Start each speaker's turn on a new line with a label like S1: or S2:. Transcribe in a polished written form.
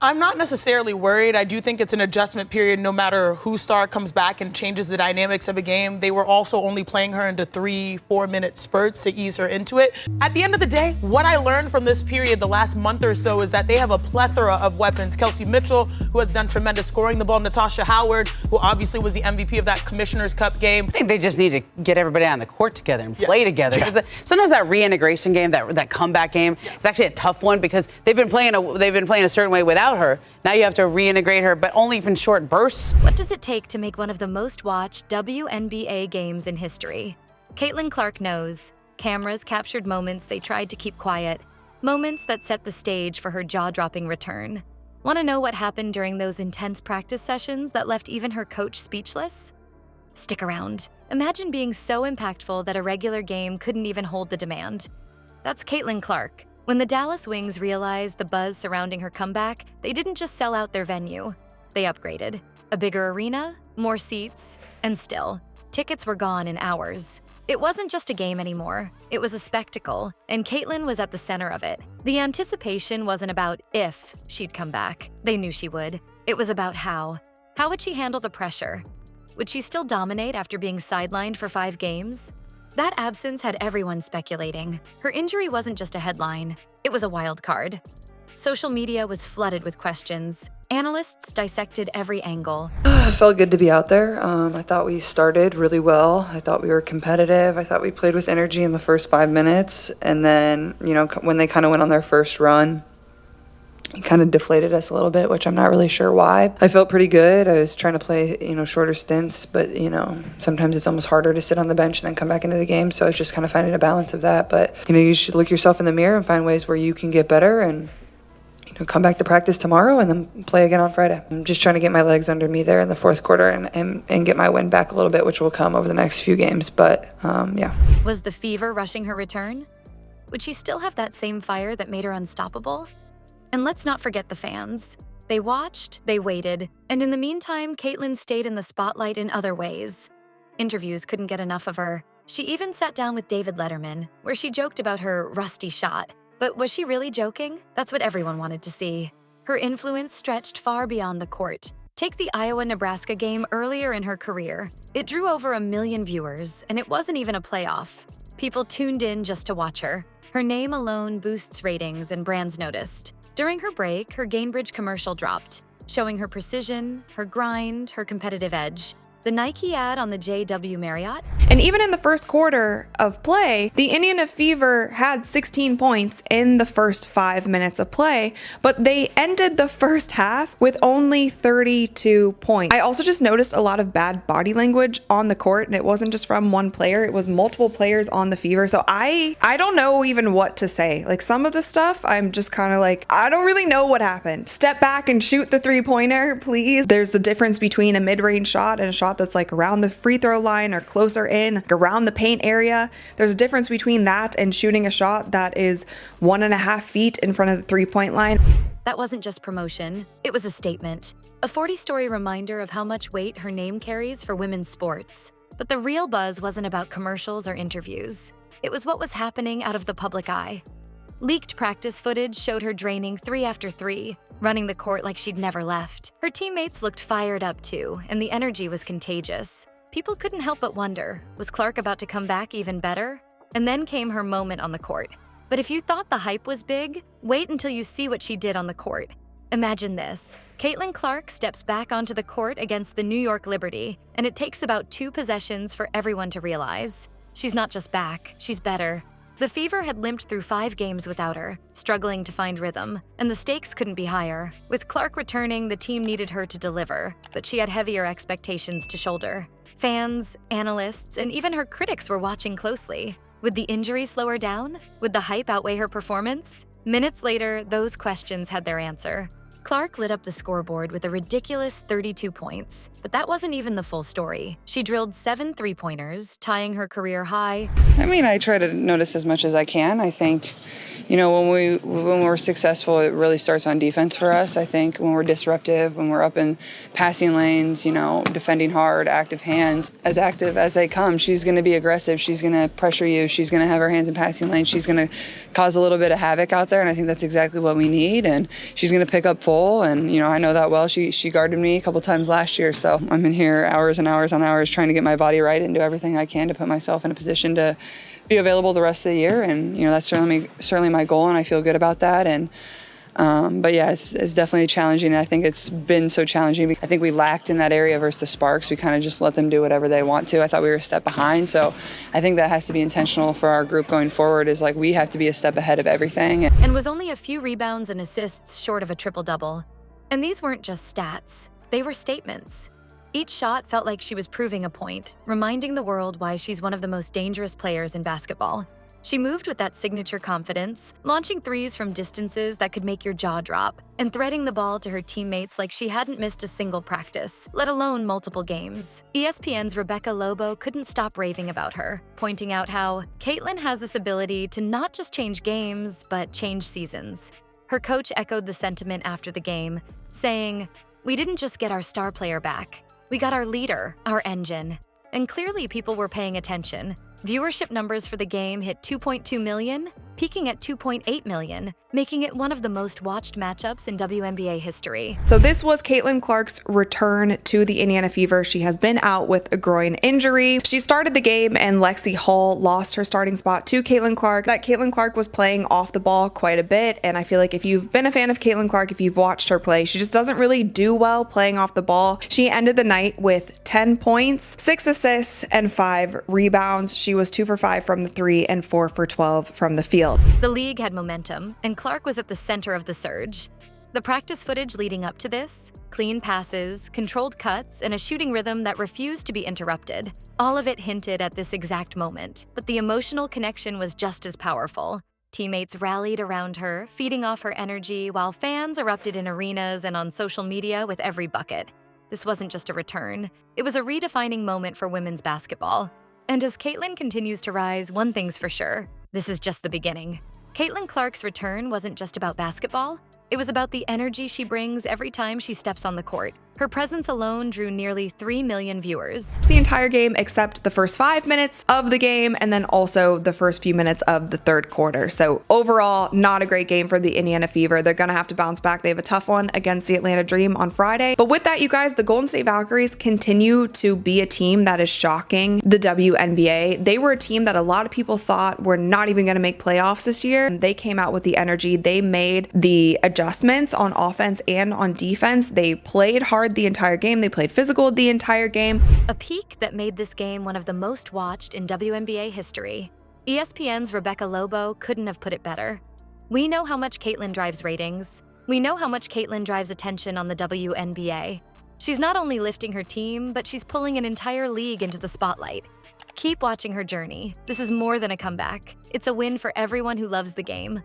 S1: I'm not necessarily worried. I do think it's an adjustment period no matter whose star comes back and changes the dynamics of a game. They were also only playing her into 3-4 minute spurts to ease her into it. At the end of the day, what I learned from this period the last month or so is that they have a plethora of weapons. Kelsey Mitchell, who has done tremendous scoring the ball. Natasha Howard, who obviously was the MVP of that Commissioner's Cup game.
S2: I think they just need to get everybody on the court together and play together.
S1: Yeah.
S2: Sometimes that reintegration game, that comeback game, is actually a tough one because they've been playing a certain way without her. Now you have to reintegrate her, but only in short bursts.
S3: What does it take to make one of the most watched WNBA games in history? Caitlin Clark knows. Cameras captured moments they tried to keep quiet, moments that set the stage for her jaw-dropping return. Want to know what happened during those intense practice sessions that left even her coach speechless? Stick around. Imagine being so impactful that a regular game couldn't even hold the demand. That's Caitlin Clark. When the Dallas Wings realized the buzz surrounding her comeback, they didn't just sell out their venue. They upgraded. A bigger arena, more seats, and still, tickets were gone in hours. It wasn't just a game anymore. It was a spectacle, and Caitlin was at the center of it. The anticipation wasn't about if she'd come back. They knew she would. It was about how. How would she handle the pressure? Would she still dominate after being sidelined for 5 games? That absence had everyone speculating. Her injury wasn't just a headline, it was a wild card. Social media was flooded with questions. Analysts dissected every angle.
S4: It felt good to be out there. I thought we started really well. I thought we were competitive. I thought we played with energy in the first 5 minutes. And then, when they kind of went on their first run, it kind of deflated us a little bit, which I'm not really sure why. I felt pretty good. I was trying to play, shorter stints, but, sometimes it's almost harder to sit on the bench and then come back into the game. So it's just kind of finding a balance of that. But, you should look yourself in the mirror and find ways where you can get better and, come back to practice tomorrow and then play again on Friday. I'm just trying to get my legs under me there in the fourth quarter and get my win back a little bit, which will come over the next few games. But, yeah.
S3: Was the fever rushing her return? Would she still have that same fire that made her unstoppable? And let's not forget the fans. They watched, they waited, and in the meantime, Caitlin stayed in the spotlight in other ways. Interviews couldn't get enough of her. She even sat down with David Letterman, where she joked about her rusty shot. But was she really joking? That's what everyone wanted to see. Her influence stretched far beyond the court. Take the Iowa-Nebraska game earlier in her career. It drew over 1 million viewers, and it wasn't even a playoff. People tuned in just to watch her. Her name alone boosts ratings and brands noticed. During her break, her Gainbridge commercial dropped, showing her precision, her grind, her competitive edge. The Nike ad on the JW Marriott.
S5: And even in the first quarter of play, the Indiana Fever had 16 points in the first 5 minutes of play, but they ended the first half with only 32 points. I also just noticed a lot of bad body language on the court, and it wasn't just from one player, it was multiple players on the Fever. So I don't know even what to say. Like, some of the stuff, I'm just kind of like, I don't really know what happened. Step back and shoot the 3-pointer, please. There's a difference between a mid-range shot and a shot that's like around the free throw line or closer in, like around the paint area. There's a difference between that and shooting a shot that is 1.5 feet in front of the 3-point line.
S3: That wasn't just promotion, it was a statement. A 40-story reminder of how much weight her name carries for women's sports. But the real buzz wasn't about commercials or interviews. It was what was happening out of the public eye. Leaked practice footage showed her draining 3 after 3, running the court like she'd never left. Her teammates looked fired up too, and the energy was contagious. People couldn't help but wonder, was Clark about to come back even better? And then came her moment on the court. But if you thought the hype was big, wait until you see what she did on the court. Imagine this. Caitlin Clark steps back onto the court against the New York Liberty, and it takes about 2 possessions for everyone to realize. She's not just back, she's better. The Fever had limped through 5 games without her, struggling to find rhythm, and the stakes couldn't be higher. With Clark returning, the team needed her to deliver, but she had heavier expectations to shoulder. Fans, analysts, and even her critics were watching closely. Would the injury slow her down? Would the hype outweigh her performance? Minutes later, those questions had their answer. Clark lit up the scoreboard with a ridiculous 32 points, but that wasn't even the full story. She drilled 7 3-pointers, tying her career high.
S4: I try to notice as much as I can. I think, when we're successful, it really starts on defense for us. I think when we're disruptive, when we're up in passing lanes, defending hard, active hands, as active as they come, she's going to be aggressive. She's going to pressure you. She's going to have her hands in passing lanes. She's going to cause a little bit of havoc out there, and I think that's exactly what we need. And she's going to pick up pulls. goal, and I know that well. She guarded me a couple times last year, so I'm in here hours and hours on hours trying to get my body right and do everything I can to put myself in a position to be available the rest of the year. And that's certainly my goal, and I feel good about that. And but yeah, it's definitely challenging. And I think it's been so challenging. I think we lacked in that area versus the Sparks. We kind of just let them do whatever they want to. I thought we were a step behind. So I think that has to be intentional for our group going forward, is like we have to be a step ahead of everything.
S3: And was only a few rebounds and assists short of a triple-double. And these weren't just stats, they were statements. Each shot felt like she was proving a point, reminding the world why she's one of the most dangerous players in basketball. She moved with that signature confidence, launching threes from distances that could make your jaw drop, and threading the ball to her teammates like she hadn't missed a single practice, let alone multiple games. ESPN's Rebecca Lobo couldn't stop raving about her, pointing out how Caitlin has this ability to not just change games, but change seasons. Her coach echoed the sentiment after the game, saying, "We didn't just get our star player back. We got our leader, our engine." And clearly people were paying attention. Viewership numbers for the game hit 2.2 million, peaking at 2.8 million, making it one of the most watched matchups in WNBA history.
S5: So this was Caitlin Clark's return to the Indiana Fever. She has been out with a groin injury. She started the game and Lexi Hall lost her starting spot to Caitlin Clark. That Caitlin Clark was playing off the ball quite a bit, and I feel like if you've been a fan of Caitlin Clark, if you've watched her play, she just doesn't really do well playing off the ball. She ended the night with 10 points, 6 assists, and 5 rebounds. She was 2 for 5 from the 3 and 4 for 12 from the field.
S3: The league had momentum, and Clark was at the center of the surge. The practice footage leading up to this, clean passes, controlled cuts, and a shooting rhythm that refused to be interrupted. All of it hinted at this exact moment, but the emotional connection was just as powerful. Teammates rallied around her, feeding off her energy, while fans erupted in arenas and on social media with every bucket. This wasn't just a return, it was a redefining moment for women's basketball. And as Caitlin continues to rise, one thing's for sure: this is just the beginning. Caitlin Clark's return wasn't just about basketball. It was about the energy she brings every time she steps on the court. Her presence alone drew nearly 3 million viewers.
S5: The entire game except the first 5 minutes of the game, and then also the first few minutes of the third quarter. So overall, not a great game for the Indiana Fever. They're gonna have to bounce back. They have a tough one against the Atlanta Dream on Friday. But with that, you guys, the Golden State Valkyries continue to be a team that is shocking the WNBA. They were a team that a lot of people thought were not even gonna make playoffs this year. They came out with the energy. They made the adjustments on offense and on defense. They played hard the entire game. They played physical the entire game.
S3: A peak that made this game one of the most watched in WNBA history. ESPN's Rebecca Lobo couldn't have put it better. We know how much Caitlin drives ratings. We know how much Caitlin drives attention on the WNBA. She's not only lifting her team, but she's pulling an entire league into the spotlight. Keep watching her journey. This is more than a comeback. It's a win for everyone who loves the game.